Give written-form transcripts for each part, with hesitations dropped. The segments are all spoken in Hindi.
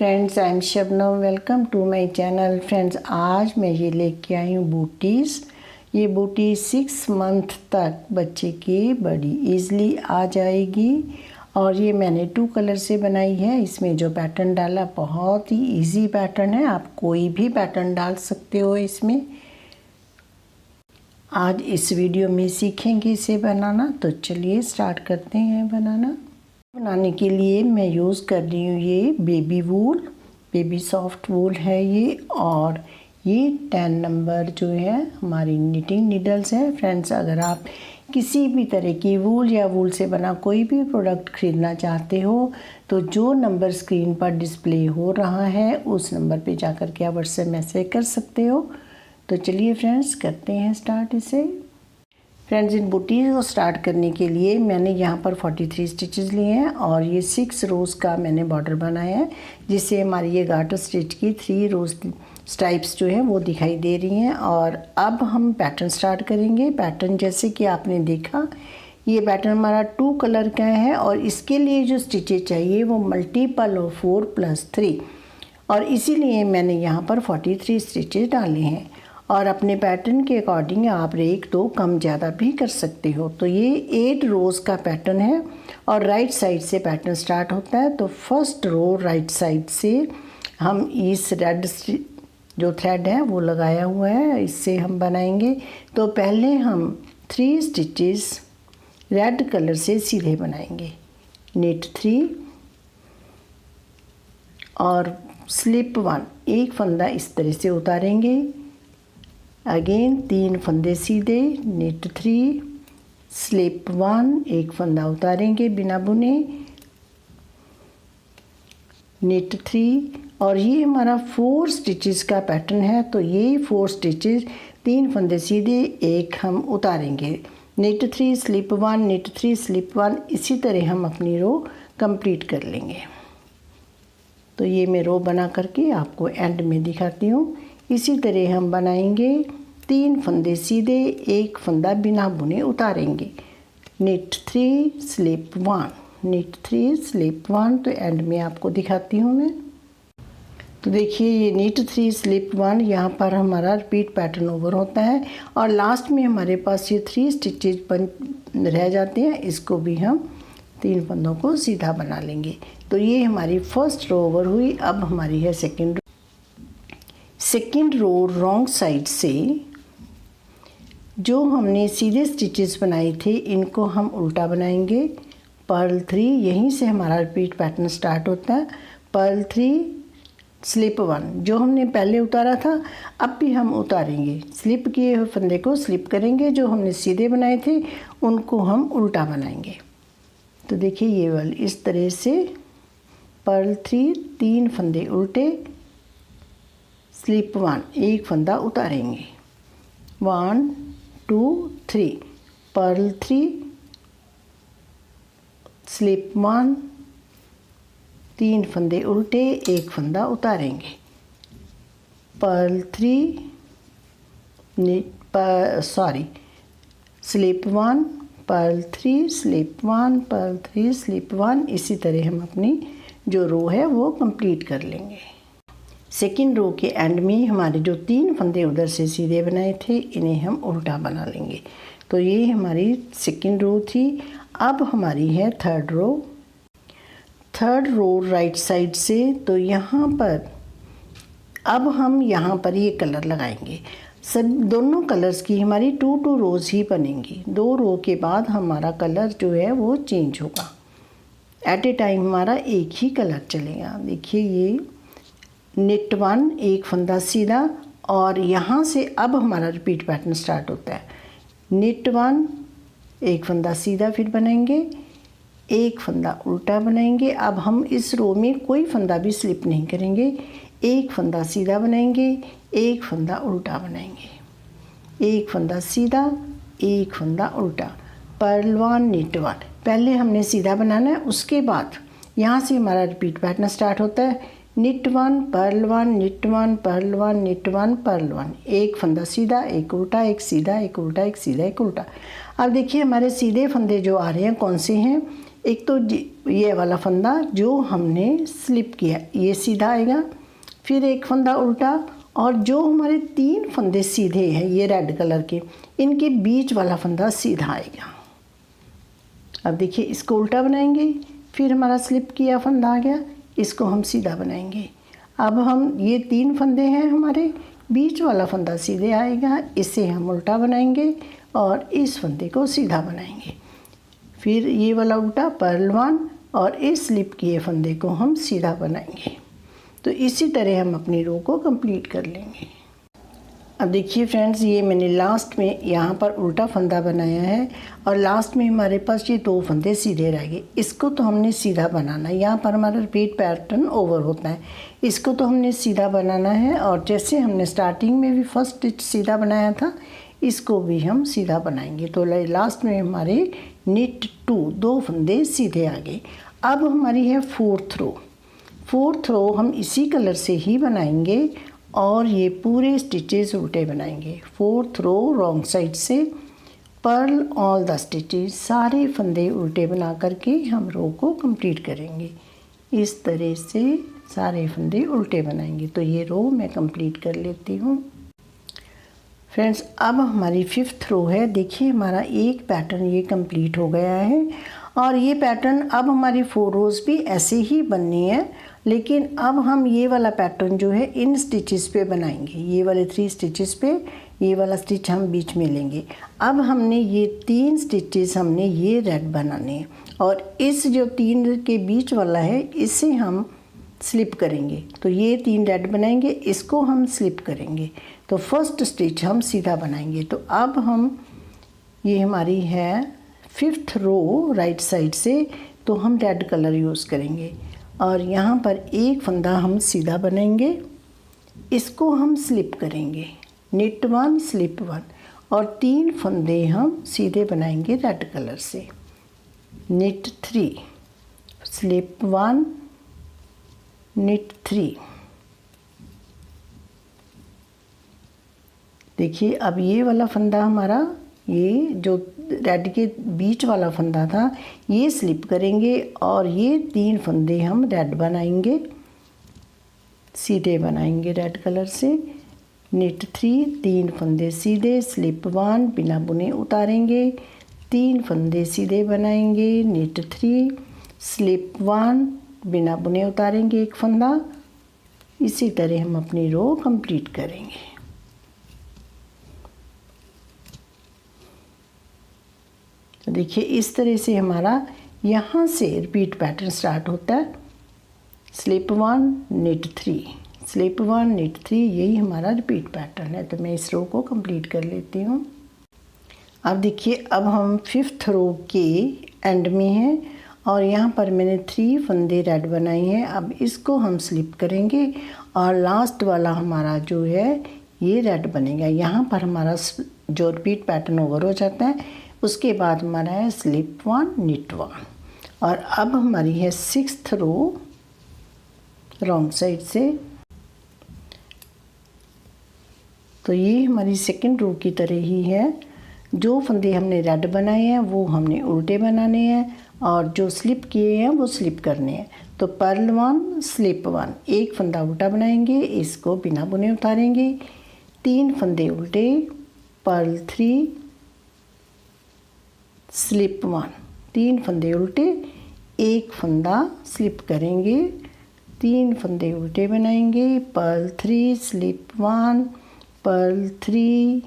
Friends, I am Shabnam. Welcome to my channel. Friends, आज मैं ये लेके आई हूँ बूटीज़। ये बूटी 6 मंथ तक बच्चे की बड़ी इजीली आ जाएगी और ये मैंने 2 कलर से बनाई है। इसमें जो पैटर्न डाला बहुत ही इजी पैटर्न है, आप कोई भी पैटर्न डाल सकते हो इसमें। आज इस वीडियो में सीखेंगे इसे बनाना, तो चलिए स्टार्ट करते हैं बनाने के लिए मैं यूज़ कर रही हूँ ये बेबी वूल, बेबी सॉफ्ट वूल है ये, और ये 10 नंबर जो है हमारी निटिंग नीडल्स है। फ्रेंड्स, अगर आप किसी भी तरह की वूल या वूल से बना कोई भी प्रोडक्ट ख़रीदना चाहते हो तो जो नंबर स्क्रीन पर डिस्प्ले हो रहा है उस नंबर पे जाकर के आप व्हाट्सएप मैसेज कर सकते हो। तो चलिए फ्रेंड्स, करते हैं स्टार्ट इसे। फ्रेंड्स, इन बूटी को स्टार्ट करने के लिए मैंने यहाँ पर 43 स्टिचेस लिए हैं और ये 6 रोज़ का मैंने बॉर्डर बनाया है, जिससे हमारी ये गार्टर स्टिच की 3 रोज़ स्ट्राइप्स जो हैं वो दिखाई दे रही हैं। और अब हम पैटर्न स्टार्ट करेंगे। पैटर्न जैसे कि आपने देखा, ये पैटर्न हमारा 2 कलर का है और इसके लिए जो स्टिचेज चाहिए वो मल्टीपल ऑफ 4 + 3, और इसीलिए मैंने यहाँ पर 43 स्टिचेज डाले हैं। और अपने पैटर्न के अकॉर्डिंग आप 1-2 कम ज़्यादा भी कर सकते हो। तो ये 8 रोज़ का पैटर्न है और राइट साइड से पैटर्न स्टार्ट होता है। तो फर्स्ट रो राइट साइड से हम इस रेड जो थ्रेड है वो लगाया हुआ है, इससे हम बनाएंगे। तो पहले हम 3 स्टिचेस रेड कलर से सीधे बनाएंगे, नेट 3 और स्लिप 1, एक फंदा इस तरह से उतारेंगे। अगेन 3 फंदे सीधे, नेट 3, स्लिप 1, एक फंदा उतारेंगे बिना बुने, नेट 3, और ये हमारा 4 स्टिचेस का पैटर्न है। तो ये 4 स्टिचेस 3 फंदे सीधे, एक हम उतारेंगे, नेट 3, स्लिप 1, नेट 3, स्लिप 1। इसी तरह हम अपनी रो कंप्लीट कर लेंगे। तो ये मैं रो बना करके आपको एंड में दिखाती हूँ। इसी तरह हम बनाएंगे, 3 फंदे सीधे, एक फंदा बिना बुने उतारेंगे, नेट 3, स्लिप 1, नेट 3, स्लिप 1। तो एंड में आपको दिखाती हूँ मैं। तो देखिए, ये नेट 3, स्लिप 1 यहाँ पर हमारा रिपीट पैटर्न ओवर होता है और लास्ट में हमारे पास ये 3 स्टिचेज रह जाते हैं। इसको भी हम 3 फंदों को सीधा बना लेंगे। तो ये हमारी फर्स्ट रो ओवर हुई। अब हमारी है सेकेंड रो रॉन्ग साइड से जो हमने सीधे स्टिचेस बनाए थे इनको हम उल्टा बनाएंगे। पर्ल 3, यहीं से हमारा रिपीट पैटर्न स्टार्ट होता है। पर्ल 3, स्लिप 1 जो हमने पहले उतारा था अब भी हम उतारेंगे। स्लिप किए हुए फंदे को स्लिप करेंगे, जो हमने सीधे बनाए थे उनको हम उल्टा बनाएंगे। तो देखिए, ये वाली इस तरह से पर्ल 3, 3 फंदे उल्टे, स्लिप 1, एक फंदा उतारेंगे, 1 2 3, पर्ल 3, स्लिप 1, 3 फंदे उल्टे, एक फंदा उतारेंगे, purl 3, slip 1, purl 3, slip 1, purl 3, slip 1। इसी तरह हम अपनी जो रो है वो कंप्लीट कर लेंगे। सेकेंड रो के एंड में हमारे जो 3 फंदे उधर से सीधे बनाए थे इन्हें हम उल्टा बना लेंगे। तो ये हमारी सेकेंड रो थी। अब हमारी है थर्ड रो राइट साइड से। तो यहाँ पर अब हम यहाँ पर ये कलर लगाएंगे। सब दोनों कलर्स की हमारी 2 रोज़ ही बनेंगी। 2 रो के बाद हमारा कलर जो है वो चेंज होगा। एट ए टाइम हमारा एक ही कलर चलेगा। देखिए, ये नेट 1, एक फंदा सीधा, और यहाँ से अब हमारा रिपीट पैटर्न स्टार्ट होता है। नेट 1, एक फंदा सीधा फिर बनाएंगे, एक फंदा उल्टा बनाएंगे। अब हम इस रो में कोई फंदा भी स्लिप नहीं करेंगे, एक फंदा सीधा बनाएंगे, एक फंदा उल्टा बनाएंगे, एक फंदा सीधा, एक फंदा उल्टा, पर्ल 1, नेट 1। पहले हमने सीधा बनाना है, उसके बाद यहाँ से हमारा रिपीट पैटर्न स्टार्ट होता है। Knit 1, purl 1, knit 1, purl 1, knit 1, purl 1, एक फंदा सीधा, एक उल्टा, एक सीधा, एक उल्टा, एक सीधा, एक उल्टा। अब देखिए, हमारे सीधे फंदे जो आ रहे हैं कौन से हैं, एक तो ये वाला फंदा जो हमने स्लिप किया ये सीधा आएगा, फिर एक फंदा उल्टा, और जो हमारे 3 फंदे सीधे हैं ये रेड कलर के, इनके बीच वाला फंदा सीधा आएगा। अब देखिए इसको उल्टा बनाएंगे, फिर हमारा स्लिप किया फंदा आ गया, इसको हम सीधा बनाएंगे। अब हम ये 3 फंदे हैं हमारे, बीच वाला फंदा सीधे आएगा, इसे हम उल्टा बनाएंगे और इस फंदे को सीधा बनाएंगे। फिर ये वाला उल्टा पर्ल 1 और इस स्लिप किए फंदे को हम सीधा बनाएंगे। तो इसी तरह हम अपनी रो को कंप्लीट कर लेंगे। अब देखिए फ्रेंड्स, ये मैंने लास्ट में यहाँ पर उल्टा फंदा बनाया है और लास्ट में हमारे पास ये 2 फंदे सीधे रह गए। इसको तो हमने सीधा बनाना है, यहाँ पर हमारा रिपीट पैटर्न ओवर होता है, इसको तो हमने सीधा बनाना है। और जैसे हमने स्टार्टिंग में भी फर्स्ट स्टिच सीधा बनाया था, इसको भी हम सीधा बनाएंगे। तो लास्ट में हमारे निट 2 फंदे सीधे आ गए। अब हमारी है 4th रो। 4th रो हम इसी कलर से ही बनाएंगे और ये पूरे स्टिचेस उल्टे बनाएंगे। 4th रो रॉन्ग साइड से पर्ल ऑल द स्टिचेस, सारे फंदे उल्टे बना करके हम रो को कंप्लीट करेंगे। इस तरह से सारे फंदे उल्टे बनाएंगे। तो ये रो मैं कंप्लीट कर लेती हूँ। फ्रेंड्स, अब हमारी 5th रो है। देखिए हमारा एक पैटर्न ये कंप्लीट हो गया है और ये पैटर्न अब हमारी 4 रोज़ भी ऐसे ही बननी है, लेकिन अब हम ये वाला पैटर्न जो है इन स्टिचेस पे बनाएंगे। ये वाले 3 स्टिचेस पे ये वाला स्टिच हम बीच में लेंगे। अब हमने ये 3 स्टिचेस हमने ये रेड बनाने हैं और इस जो 3 के बीच वाला है इसे हम स्लिप करेंगे। तो ये 3 रेड बनाएंगे, इसको हम स्लिप करेंगे। तो फर्स्ट स्टिच हम सीधा बनाएंगे। तो अब हम ये हमारी है 5th रो राइट साइड से, तो हम रेड कलर यूज़ करेंगे और यहाँ पर एक फंदा हम सीधा बनाएंगे, इसको हम स्लिप करेंगे, निट 1 स्लिप 1, और 3 फंदे हम सीधे बनाएंगे रेड कलर से, निट 3 स्लिप 1 निट 3। देखिए अब ये वाला फंदा हमारा, ये जो रेड के बीच वाला फंदा था ये स्लिप करेंगे और ये 3 फंदे हम रेड बनाएंगे, सीधे बनाएंगे रेड कलर से, निट 3 3 फंदे सीधे, स्लिप 1 बिना बुने उतारेंगे, 3 फंदे सीधे बनाएंगे, निट 3 स्लिप 1 बिना बुने उतारेंगे एक फंदा। इसी तरह हम अपनी रो कंप्लीट करेंगे। तो देखिए इस तरह से हमारा यहाँ से रिपीट पैटर्न स्टार्ट होता है, स्लिप 1 निट 3 स्लिप 1 निट 3, यही हमारा रिपीट पैटर्न है। तो मैं इस रो को कंप्लीट कर लेती हूँ। अब देखिए अब हम 5th रो के एंड में हैं और यहाँ पर मैंने 3 फंदे रेड बनाए हैं। अब इसको हम स्लिप करेंगे और लास्ट वाला हमारा जो है ये रेड बनेगा। यहाँ पर हमारा जो रिपीट पैटर्न ओवर हो जाता है। उसके बाद हमारा है स्लिप 1 निट 1 और अब हमारी है 6th रो रॉन्ग साइड से। तो ये हमारी 2nd रो की तरह ही है। जो फंदे हमने रेड बनाए हैं वो हमने उल्टे बनाने हैं और जो स्लिप किए हैं वो स्लिप करने हैं। तो पर्ल 1 स्लिप 1, एक फंदा उल्टा बनाएंगे, इसको बिना बुने उतारेंगे, 3 फंदे उल्टे, पर्ल 3 स्लिप 1, 3 फंदे उल्टे, एक फंदा स्लिप करेंगे, 3 फंदे उल्टे बनाएंगे, पर्ल 3 स्लिप 1 पर्ल 3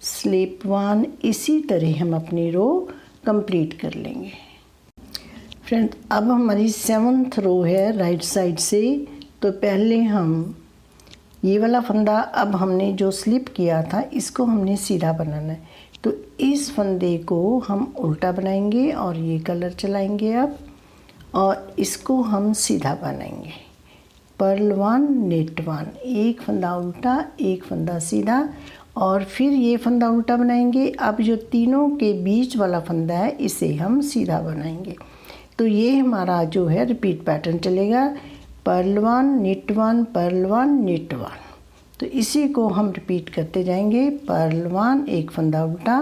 स्लिप 1। इसी तरह हम अपनी रो कंप्लीट कर लेंगे। फ्रेंड अब हमारी 7th रो है राइट साइड से। तो पहले हम ये वाला फंदा, अब हमने जो स्लिप किया था इसको हमने सीधा बनाना है। तो इस फंदे को हम उल्टा बनाएंगे और ये कलर चलाएंगे अब, और इसको हम सीधा बनाएंगे, पर्ल 1 नेट 1, एक फंदा उल्टा एक फंदा सीधा, और फिर ये फंदा उल्टा बनाएंगे। अब जो तीनों के बीच वाला फंदा है इसे हम सीधा बनाएंगे। तो ये हमारा जो है रिपीट पैटर्न चलेगा, पर्ल 1 निट 1 पर्ल 1 निट 1। तो इसी को हम रिपीट करते जाएंगे, पर्ल 1 एक फंदा उल्टा,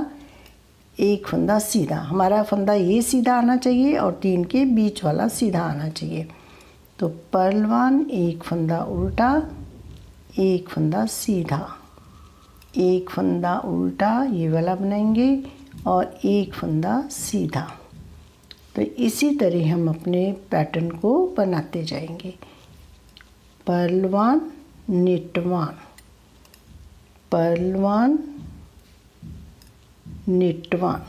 एक फंदा सीधा, हमारा फंदा ये सीधा आना चाहिए और 3 के बीच वाला सीधा आना चाहिए। तो पर्ल 1, एक फंदा उल्टा, एक फंदा सीधा, एक फंदा उल्टा ये वाला बनाएंगे और एक फंदा सीधा। तो इसी तरह हम अपने पैटर्न को बनाते जाएंगे। Purl 1, knit 1, purl 1, knit 1।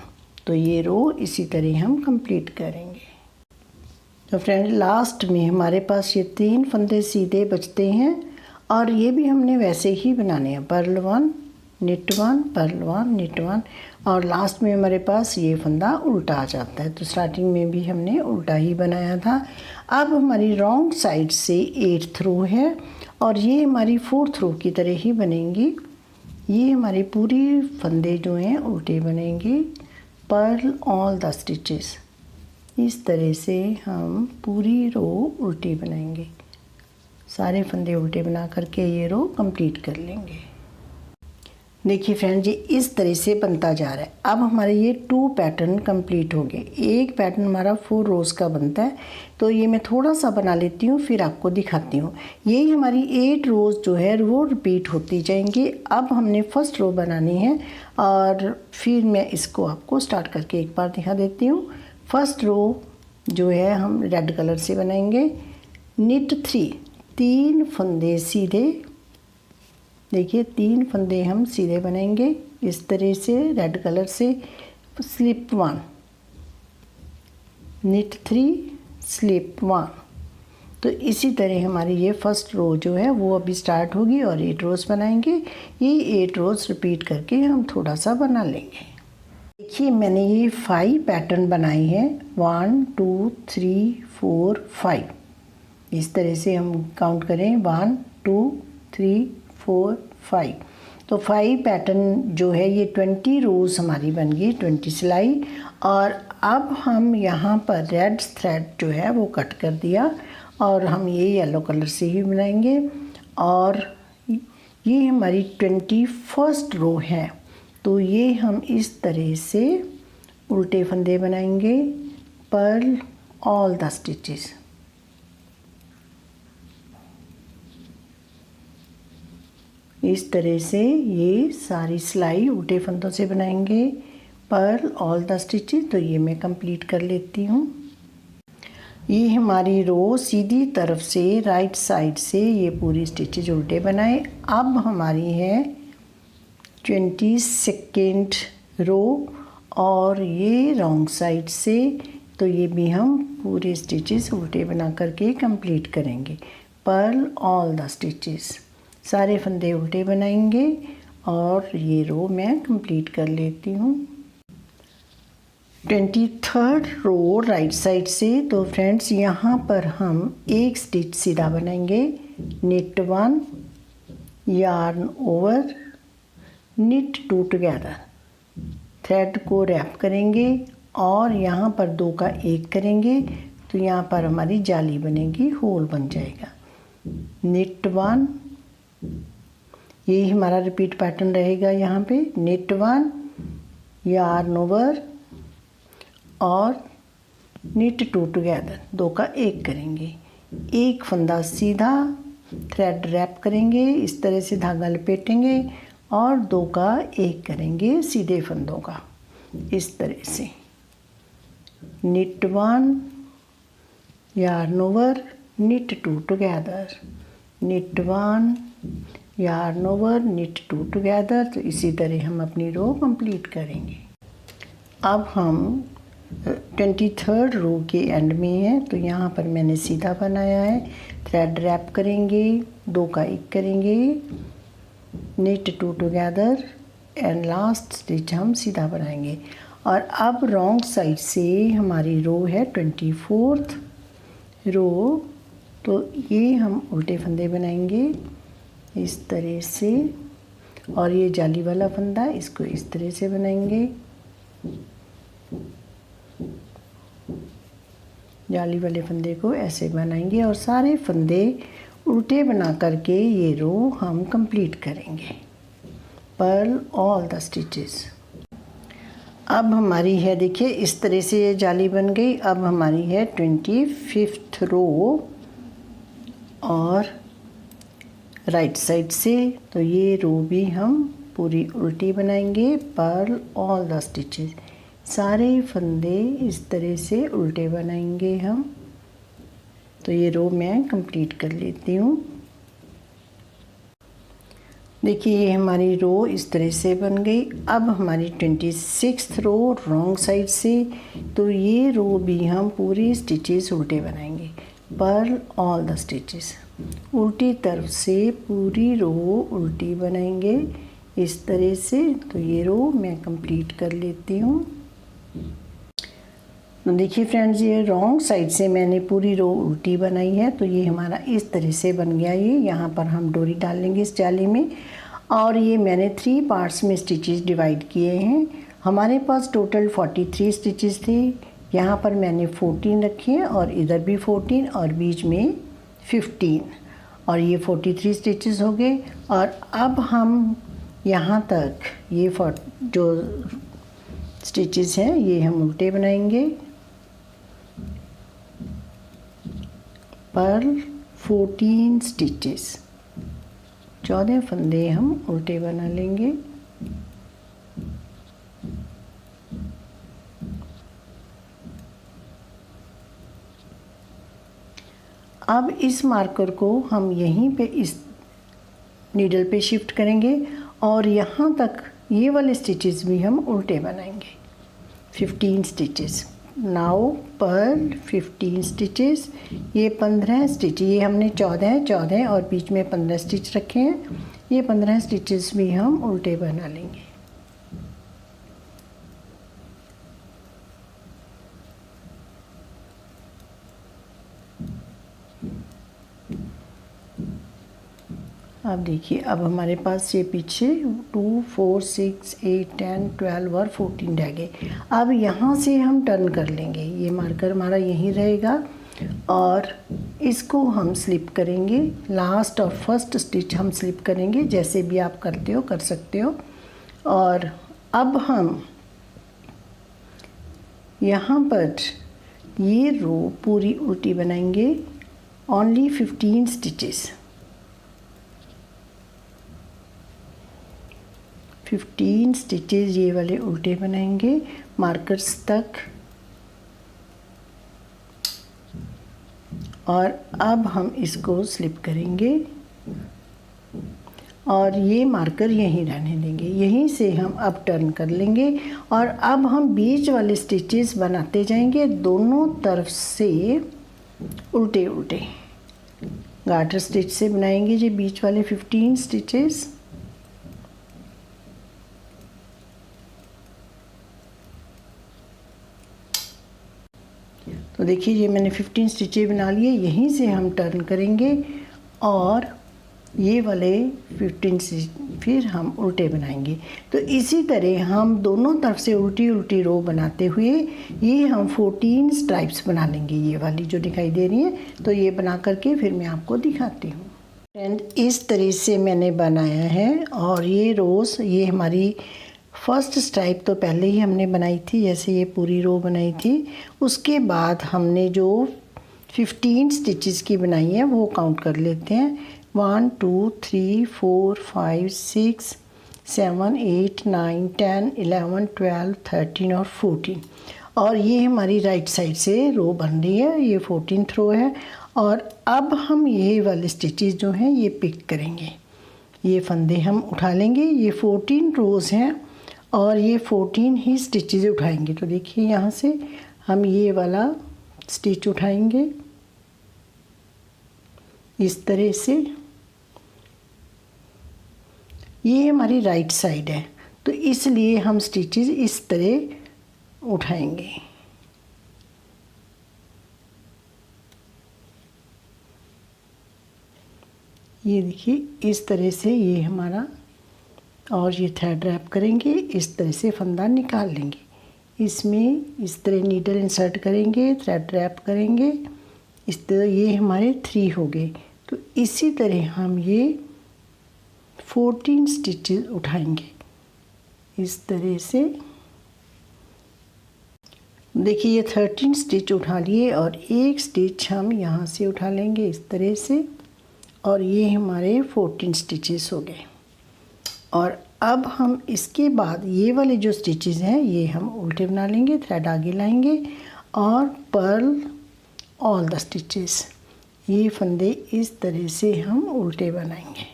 तो ये रो इसी तरह हम कंप्लीट करेंगे। तो फ्रेंड लास्ट में हमारे पास ये 3 फंदे सीधे बचते हैं और ये भी हमने वैसे ही बनाने हैं। पर्ल 1, knit 1, पर्ल 1, knit 1 और लास्ट में हमारे पास ये फंदा उल्टा आ जाता है। तो स्टार्टिंग में भी हमने उल्टा ही बनाया था। अब हमारी रॉन्ग साइड से 8th रो है और ये हमारी 4th रो की तरह ही बनेंगी। ये हमारी पूरी फंदे जो हैं उल्टे बनेंगे। पर्ल ऑल द स्टिचेस, इस तरह से हम पूरी रो उल्टी बनाएंगे। सारे फंदे उल्टे बना करके ये रो कंप्लीट कर लेंगे। देखिए फ्रेंड्स, ये इस तरह से बनता जा रहा है। अब हमारे ये 2 पैटर्न कंप्लीट हो गए। एक पैटर्न हमारा 4 रोज़ का बनता है, तो ये मैं थोड़ा सा बना लेती हूँ फिर आपको दिखाती हूँ। यही हमारी 8 रोज़ जो है वो रिपीट होती जाएंगी। अब हमने फर्स्ट रो बनानी है और फिर मैं इसको आपको स्टार्ट करके एक बार दिखा देती हूँ। फर्स्ट रो जो है हम रेड कलर से बनाएंगे। knit 3, 3 फंदे सीधे, देखिए 3 फंदे हम सीधे बनाएंगे इस तरह से रेड कलर से। Slip 1, knit 3, slip 1। तो इसी तरह हमारी ये फर्स्ट रो जो है वो अभी स्टार्ट होगी और 8 रोज़ बनाएंगे। ये 8 रोज़ रिपीट करके हम थोड़ा सा बना लेंगे। देखिए मैंने ये 5 पैटर्न बनाए हैं। 1 2 3 4 5। इस तरह से हम काउंट करें 1 2 3 4 5। तो 5 पैटर्न जो है ये 20 रोज़ हमारी बन गई, 20 सिलाई। और अब हम यहाँ पर रेड थ्रेड जो है वो कट कर दिया और हम ये येलो कलर से ही बनाएंगे। और ये हमारी 21st रो है। तो ये हम इस तरह से उल्टे फंदे बनाएंगे। पर्ल ऑल द स्टिचेस, इस तरह से ये सारी सिलाई उल्टे फंदों से बनाएंगे। Purl all the stitches. तो ये मैं कंप्लीट कर लेती हूँ। ये हमारी रो सीधी तरफ से राइट साइड से ये पूरी स्टिचेज उल्टे बनाए। अब हमारी है 22nd रो और ये रॉन्ग साइड से, तो ये भी हम पूरे स्टिचेस उल्टे बना करके कंप्लीट करेंगे। पर्ल ऑल द स्टिचेस, सारे फंदे उल्टे बनाएंगे और ये रो मैं कंप्लीट कर लेती हूँ। 23rd रो राइट साइड से। तो फ्रेंड्स यहाँ पर हम एक स्टिच सीधा बनाएंगे। knit 1, yarn over, knit 2 together, thread को रैप करेंगे और यहाँ पर 2 का 1 करेंगे। तो यहाँ पर हमारी जाली बनेगी, होल बन जाएगा। knit 1, यही हमारा रिपीट पैटर्न रहेगा यहाँ पे। knit 1, yarn over और knit 2 टुगेदर, 2 का 1 करेंगे। एक फंदा सीधा, थ्रेड रैप करेंगे, इस तरह से धागा लपेटेंगे और 2 का 1 करेंगे सीधे फंदों का, इस तरह से। knit 1, yarn over, knit 2 together, knit 1, yarn over, knit 2 together. तो इसी तरह हम अपनी रो कंप्लीट करेंगे। अब हम 23rd रो के एंड में है। तो यहाँ पर मैंने सीधा बनाया है, थ्रेड रैप करेंगे, 2 का 1 करेंगे, knit 2 together and last stitch हम सीधा बनाएंगे। और अब रॉन्ग साइड से हमारी रो है 24th रो। तो ये हम उल्टे फंदे बनाएंगे इस तरह से और ये जाली वाला फंदा इसको इस तरह से बनाएंगे। जाली वाले फंदे को ऐसे बनाएंगे और सारे फंदे उल्टे बना करके ये रो हम कंप्लीट करेंगे। Purl all the stitches. अब हमारी है, देखिए इस तरह से ये जाली बन गई। अब हमारी है 25th रो और राइट साइड से, तो ये रो भी हम पूरी उल्टी बनाएंगे। पर्ल ऑल द स्टिचेस, सारे फंदे इस तरह से उल्टे बनाएंगे हम। तो ये रो मैं कंप्लीट कर लेती हूँ। देखिए ये हमारी रो इस तरह से बन गई। अब हमारी 26th रो रॉन्ग साइड से, तो ये रो भी हम पूरी स्टिचेस उल्टे बनाएंगे। पर्ल ऑल द स्टिचेस, उल्टी तरफ से पूरी रो उल्टी बनाएंगे इस तरह से। तो ये रो मैं कंप्लीट कर लेती हूँ। तो देखिए फ्रेंड्स, ये रॉन्ग साइड से मैंने पूरी रो उल्टी बनाई है। तो ये हमारा इस तरह से बन गया। ये यहाँ पर हम डोरी डाल लेंगे इस जाली में। और ये मैंने 3 पार्ट्स में स्टिचेस डिवाइड किए हैं। हमारे पास टोटल 43 स्टिचेस थे। यहाँ पर मैंने 14 रखे हैं और इधर भी 14 और बीच में 15, और ये 43 स्टिचेस हो गए। और अब हम यहाँ तक ये जो स्टिचेस हैं ये हम उल्टे बनाएंगे। पर्ल 14 स्टिचेस, 14 फंदे हम उल्टे बना लेंगे। अब इस मार्कर को हम यहीं पे इस नीडल पे शिफ्ट करेंगे और यहाँ तक ये वाले स्टिचेस भी हम उल्टे बनाएंगे। 15 स्टिचेस। नाउ पर्ल 15 स्टिचेस, ये 15 स्टिच, ये हमने 14 और बीच में 15 स्टिच रखे हैं। ये 15 स्टिचेस भी हम उल्टे बना लेंगे। अब देखिए, अब हमारे पास ये पीछे 2, 4, 6, 8, 10, 12 और 14 रह गए। अब यहाँ से हम टर्न कर लेंगे। ये मार्कर हमारा यहीं रहेगा और इसको हम स्लिप करेंगे। लास्ट और फर्स्ट स्टिच हम स्लिप करेंगे, जैसे भी आप करते हो कर सकते हो। और अब हम यहाँ पर ये रो पूरी उल्टी बनाएंगे। ओनली 15 स्टिचेस, 15 स्टिचेस ये वाले उल्टे बनाएंगे मार्कर्स तक। और अब हम इसको स्लिप करेंगे और ये मार्कर यहीं रहने देंगे। यहीं से हम अब टर्न कर लेंगे और अब हम बीच वाले स्टिचेस बनाते जाएंगे दोनों तरफ से उल्टे उल्टे। गार्टर स्टिच से बनाएंगे ये बीच वाले 15 स्टिचेस। तो देखिए ये मैंने 15 स्टिचें बना लिए। यहीं से हम टर्न करेंगे और ये वाले 15 स्टिच फिर हम उल्टे बनाएंगे। तो इसी तरह हम दोनों तरफ से उल्टी उल्टी रो बनाते हुए ये हम 14 स्ट्राइप्स बना लेंगे। ये वाली जो दिखाई दे रही है, तो ये बना करके फिर मैं आपको दिखाती हूँ। फ्रेंड, इस तरह से मैंने बनाया है। और ये रोज़, ये हमारी फर्स्ट स्ट्राइप तो पहले ही हमने बनाई थी, जैसे ये पूरी रो बनाई थी। उसके बाद हमने जो 15 स्टिचेस की बनाई है वो काउंट कर लेते हैं। 1, 2, 3, 4, 5, 6, 7, 8, 9, 10, 11, 12, 13 और 14। और ये हमारी राइट साइड से रो बन रही है, ये 14th रो है। और अब हम ये वाले स्टिचेस जो हैं ये पिक करेंगे। ये फंदे हम उठा लेंगे। ये 14 रोज़ हैं और ये 14 ही स्टिचेस उठाएंगे। तो देखिए यहाँ से हम ये वाला स्टिच उठाएंगे इस तरह से। ये हमारी राइट साइड है, तो इसलिए हम स्टिचेस इस तरह उठाएंगे। ये देखिए इस तरह से ये हमारा, और ये थ्रेड रैप करेंगे, इस तरह से फंदा निकाल लेंगे। इसमें इस तरह नीडल इंसर्ट करेंगे, थ्रेड रैप करेंगे इस तरह। ये हमारे 3 हो गए। तो इसी तरह हम ये 14 स्टिचेस उठाएंगे इस तरह से। देखिए ये 13 स्टिच उठा लिए और एक स्टिच हम यहाँ से उठा लेंगे इस तरह से, और ये हमारे 14 स्टिचेस हो गए। और अब हम इसके बाद ये वाले जो स्टिचेस हैं ये हम उल्टे बना लेंगे, थ्रेड आगे लाएंगे और पर्ल ऑल द स्टिचेस, ये फंदे इस तरह से हम उल्टे बनाएंगे।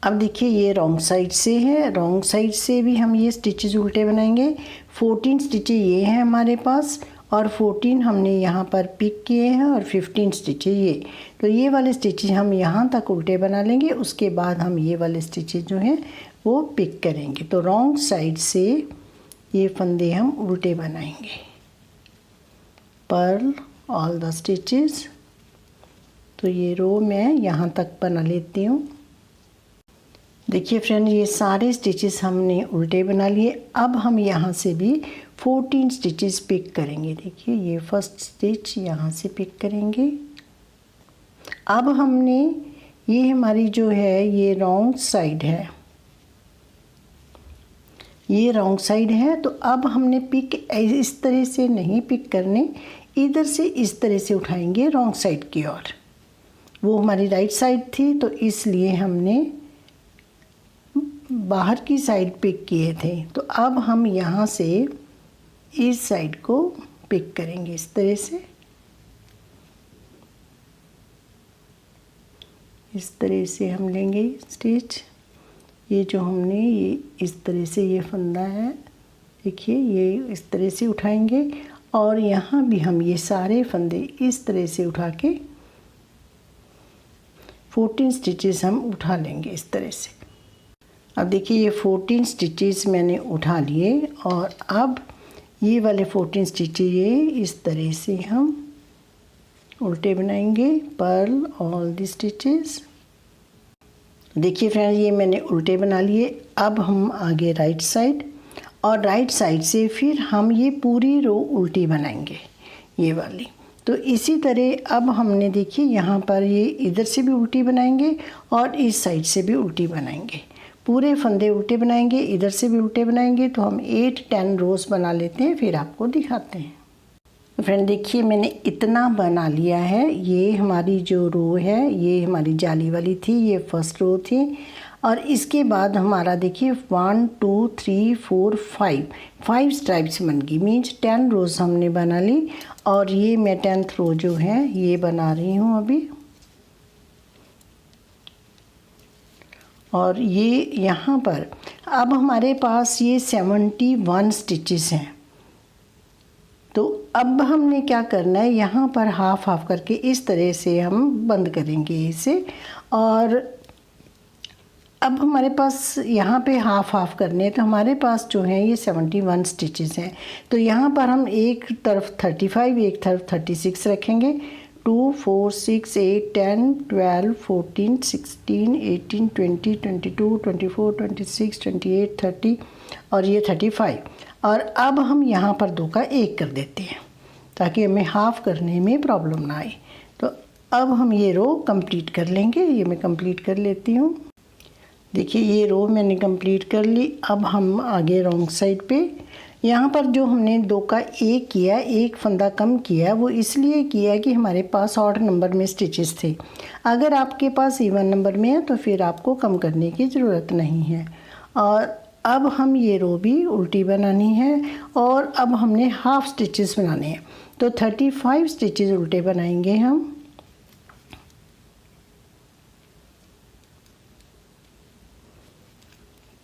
अब देखिए ये रॉन्ग साइड से है, रॉन्ग साइड से भी हम ये स्टिचेस उल्टे बनाएंगे। 14 स्टिचेस ये हैं हमारे पास और 14 हमने यहाँ पर पिक किए हैं और 15 स्टिचेस ये, तो ये वाले स्टिचेस हम यहाँ तक उल्टे बना लेंगे। उसके बाद हम ये वाले स्टिचेस जो हैं वो पिक करेंगे। तो रॉन्ग साइड से ये फंदे हम उल्टे बनाएंगे। पर्ल ऑल द स्टिचेस, तो ये रो मैं यहाँ तक बना लेती हूँ। देखिए फ्रेंड ये सारे स्टिचेस हमने उल्टे बना लिए। अब हम यहाँ से भी 14 स्टिचेस पिक करेंगे। देखिए ये फर्स्ट स्टिच यहाँ से पिक करेंगे। अब हमने ये हमारी जो है ये रॉन्ग साइड है, ये रॉन्ग साइड है, तो अब हमने पिक इस तरह से नहीं पिक करने, इधर से इस तरह से उठाएंगे रॉन्ग साइड की ओर। वो हमारी राइट साइड थी तो इसलिए हमने बाहर की साइड पिक किए थे। तो अब हम यहाँ से इस साइड को पिक करेंगे इस तरह से, इस तरह से हम लेंगे स्टिच। ये जो हमने ये इस तरह से ये फंदा है, देखिए ये इस तरह से उठाएंगे और यहाँ भी हम ये सारे फंदे इस तरह से उठा के 14 स्टिचेस हम उठा लेंगे इस तरह से। अब देखिए ये 14 स्टिचेस मैंने उठा लिए और अब ये वाले 14 स्टिचेस ये इस तरह से हम उल्टे बनाएंगे। Purl all the stitches. देखिए फ्रेंड्स ये मैंने उल्टे बना लिए। अब हम आगे राइट साइड, और राइट साइड से फिर हम ये पूरी रो उल्टी बनाएंगे ये वाली। तो इसी तरह अब हमने देखिए यहाँ पर ये इधर से भी उल्टी बनाएंगे और इस साइड से भी उल्टी बनाएंगे। पूरे फंदे उल्टे बनाएंगे, इधर से भी उल्टे बनाएंगे। तो हम 8-10 रोज़ बना लेते हैं, फिर आपको दिखाते हैं। तो फ्रेंड देखिए मैंने इतना बना लिया है। ये हमारी जो रो है ये हमारी जाली वाली थी, ये फर्स्ट रो थी। और इसके बाद हमारा देखिए 1 2 3 4 5 स्ट्राइप्स बन गई, मीन्स 10 रोज़ हमने बना ली। और ये मैं 10th रो जो है ये बना रही हूँ अभी। और ये यहाँ पर अब हमारे पास ये 71 स्टिचेस हैं। तो अब हमने क्या करना है, यहाँ पर हाफ हाफ करके इस तरह से हम बंद करेंगे इसे। और अब हमारे पास यहाँ पे हाफ हाफ करने हैं, तो हमारे पास जो है ये 71 स्टिचेस हैं। तो यहाँ पर हम एक तरफ 35 एक तरफ 36 रखेंगे। 2 4 6 8 10 12 14 16 18 20 22 24 26 28 30 और ये 35। और अब हम यहाँ पर 2 का 1 कर देते हैं ताकि हमें हाफ करने में प्रॉब्लम ना आए। तो अब हम ये रो कंप्लीट कर लेंगे। ये मैं कंप्लीट कर लेती हूँ। देखिए ये रो मैंने कंप्लीट कर ली। अब हम आगे रॉन्ग साइड पे यहाँ पर जो हमने 2 का 1 किया, एक फंदा कम किया, वो इसलिए किया कि हमारे पास ऑड नंबर में स्टिचेस थे। अगर आपके पास इवन नंबर में है तो फिर आपको कम करने की ज़रूरत नहीं है। और अब हम ये रो भी उल्टी बनानी है और अब हमने हाफ स्टिचेस बनाने हैं। तो 35 स्टिचेस उल्टे बनाएंगे हम।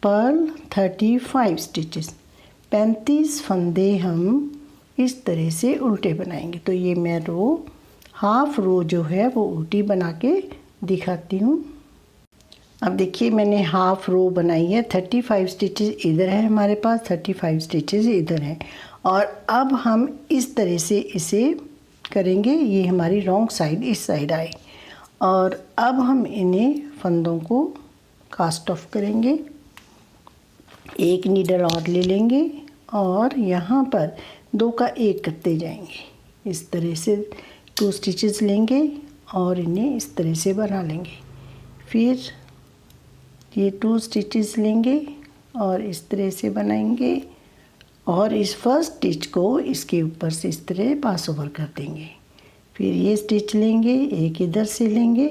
पर्ल 35 स्टिचेस, 35 फंदे हम इस तरह से उल्टे बनाएंगे। तो ये मैं रो हाफ रो जो है वो उल्टी बना के दिखाती हूँ। अब देखिए मैंने हाफ रो बनाई है। 35 स्टिचेस इधर है हमारे पास, 35 स्टिचेस इधर हैं। और अब हम इस तरह से इसे करेंगे। ये हमारी रॉन्ग साइड इस साइड आई। और अब हम इन्हें फंदों को कास्ट ऑफ करेंगे। एक नीडल और ले लेंगे और यहाँ पर 2 का 1 करते जाएंगे। इस तरह से 2 स्टिचेस लेंगे और इन्हें इस तरह से बना लेंगे। फिर ये 2 स्टिचेस लेंगे और इस तरह से बनाएंगे और इस फर्स्ट स्टिच को इसके ऊपर से इस तरह पास ओवर कर देंगे। फिर ये स्टिच लेंगे, एक इधर से लेंगे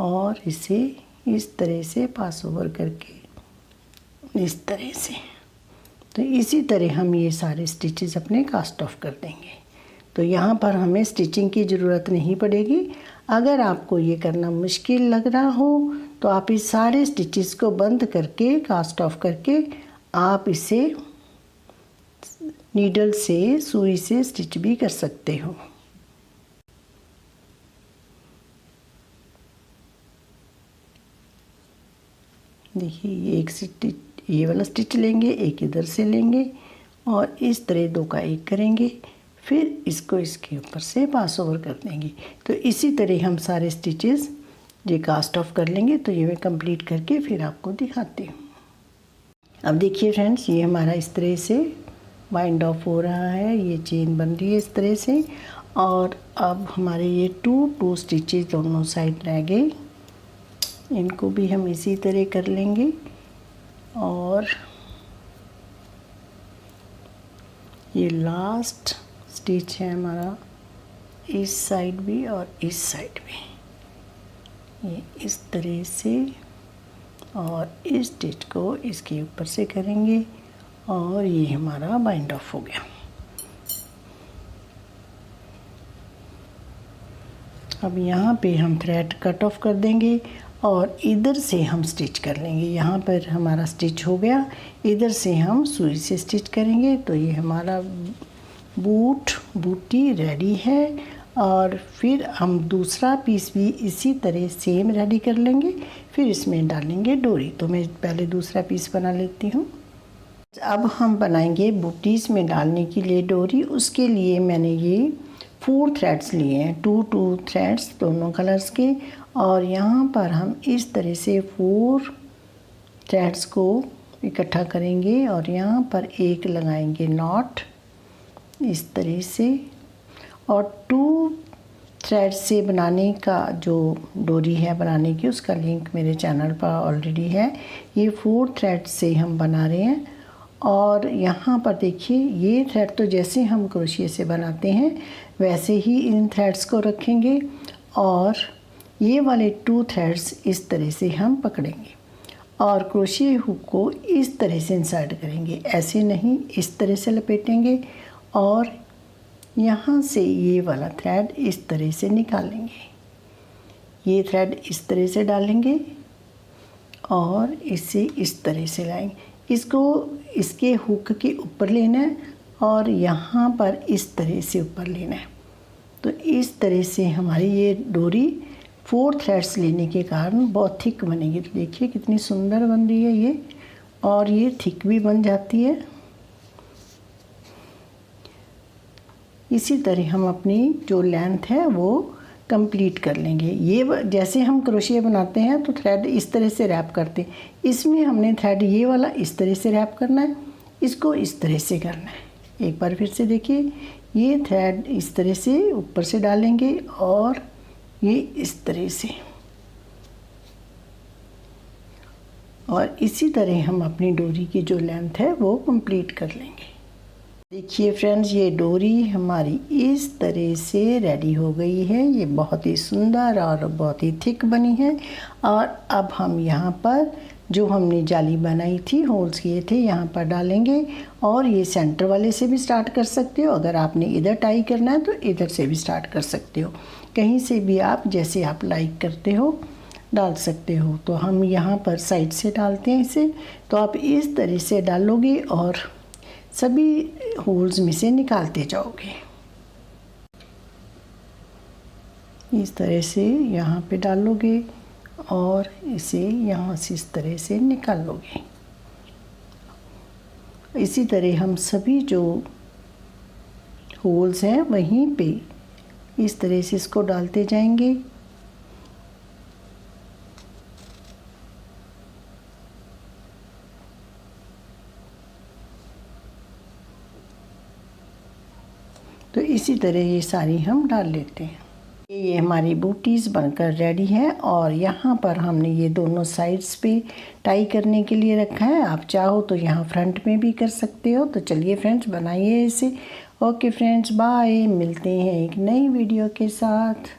और इसे इस तरह से पास ओवर करके इस तरह से। तो इसी तरह हम ये सारे स्टिचेस अपने कास्ट ऑफ कर देंगे। तो यहाँ पर हमें स्टिचिंग की ज़रूरत नहीं पड़ेगी। अगर आपको ये करना मुश्किल लग रहा हो तो आप इस सारे स्टिचेस को बंद करके कास्ट ऑफ करके आप इसे नीडल से, सुई से स्टिच भी कर सकते हो। देखिए ये एक स्टिच, ये वाला स्टिच लेंगे, एक इधर से लेंगे और इस तरह दो का एक करेंगे, फिर इसको इसके ऊपर से पास ओवर कर देंगे। तो इसी तरह हम सारे स्टिचेस ये कास्ट ऑफ कर लेंगे। तो ये मैं कंप्लीट करके फिर आपको दिखाती हूँ। अब देखिए फ्रेंड्स, ये हमारा इस तरह से वाइंड ऑफ हो रहा है, ये चेन बन रही है इस तरह से। और अब हमारे ये टू स्टिचेस दोनों साइड रह गए, इनको भी हम इसी तरह कर लेंगे। और ये लास्ट स्टिच है हमारा, इस साइड भी और इस साइड भी, ये इस तरह से। और इस स्टिच को इसके ऊपर से करेंगे और ये हमारा बाइंड ऑफ हो गया। अब यहाँ पे हम थ्रेड कट ऑफ कर देंगे और इधर से हम स्टिच कर लेंगे। यहाँ पर हमारा स्टिच हो गया, इधर से हम सुई से स्टिच करेंगे। तो ये हमारा बूटी रेडी है। और फिर हम दूसरा पीस भी इसी तरह सेम रेडी कर लेंगे, फिर इसमें डालेंगे डोरी। तो मैं पहले दूसरा पीस बना लेती हूँ। अब हम बनाएंगे बूटीज़ में डालने के लिए डोरी। उसके लिए मैंने ये 4 थ्रेड्स लिए हैं, 2 थ्रेड्स दोनों कलर्स के। और यहाँ पर हम इस तरह से 4 थ्रेड्स को इकट्ठा करेंगे और यहाँ पर एक लगाएंगे नॉट इस तरह से। और 2 थ्रेड से बनाने का जो डोरी है बनाने की, उसका लिंक मेरे चैनल पर ऑलरेडी है। ये 4 थ्रेड से हम बना रहे हैं। और यहाँ पर देखिए, ये थ्रेड तो जैसे हम क्रोशिया से बनाते हैं वैसे ही इन थ्रेड्स को रखेंगे और ये वाले 2 थ्रेड्स इस तरह से हम पकड़ेंगे और क्रोशिया हुक को इस तरह से इंसर्ट करेंगे। ऐसे नहीं, इस तरह से लपेटेंगे और यहाँ से ये वाला थ्रेड इस तरह से निकालेंगे। ये थ्रेड इस तरह से डालेंगे और इसे इस तरह से लाएंगे। इसको इसके हुक के ऊपर लेना है और यहाँ पर इस तरह से ऊपर लेना है। तो इस तरह से हमारी ये डोरी 4 थ्रेड्स लेने के कारण बहुत थिक बनेगी। तो देखिए कितनी सुंदर बन रही है ये, और ये थिक भी बन जाती है। इसी तरह हम अपनी जो लेंथ है वो कंप्लीट कर लेंगे। ये जैसे हम क्रोशिया बनाते हैं तो थ्रेड इस तरह से रैप करते हैं, इसमें हमने थ्रेड ये वाला इस तरह से रैप करना है, इसको इस तरह से करना है। एक बार फिर से देखिए, ये थ्रेड इस तरह से ऊपर से डालेंगे और ये इस तरह से, और इसी तरह हम अपनी डोरी की जो लेंथ है वो कंप्लीट कर लेंगे। देखिए फ्रेंड्स, ये डोरी हमारी इस तरह से रेडी हो गई है। ये बहुत ही सुंदर और बहुत ही थिक बनी है। और अब हम यहाँ पर जो हमने जाली बनाई थी, होल्स किए थे, यहाँ पर डालेंगे। और ये सेंटर वाले से भी स्टार्ट कर सकते हो। अगर आपने इधर टाई करना है तो इधर से भी स्टार्ट कर सकते हो। कहीं से भी आप जैसे आप लाइक करते हो डाल सकते हो। तो हम यहाँ पर साइड से डालते हैं इसे। तो आप इस तरह से डालोगे और सभी होल्स में से निकालते जाओगे। इस तरह से यहाँ पे डालोगे और इसे यहाँ से इस तरह से निकालोगे। इसी तरह हम सभी जो होल्स हैं वहीं पे इस तरह से इसको डालते जाएंगे। तो इसी तरह ये सारी हम डाल लेते हैं। ये हमारी बूटीज़ बनकर रेडी है और यहाँ पर हमने ये दोनों साइड्स पे टाई करने के लिए रखा है। आप चाहो तो यहाँ फ्रंट में भी कर सकते हो। तो चलिए फ्रेंड्स बनाइए इसे। ओके फ्रेंड्स, बाय, मिलते हैं एक नई वीडियो के साथ।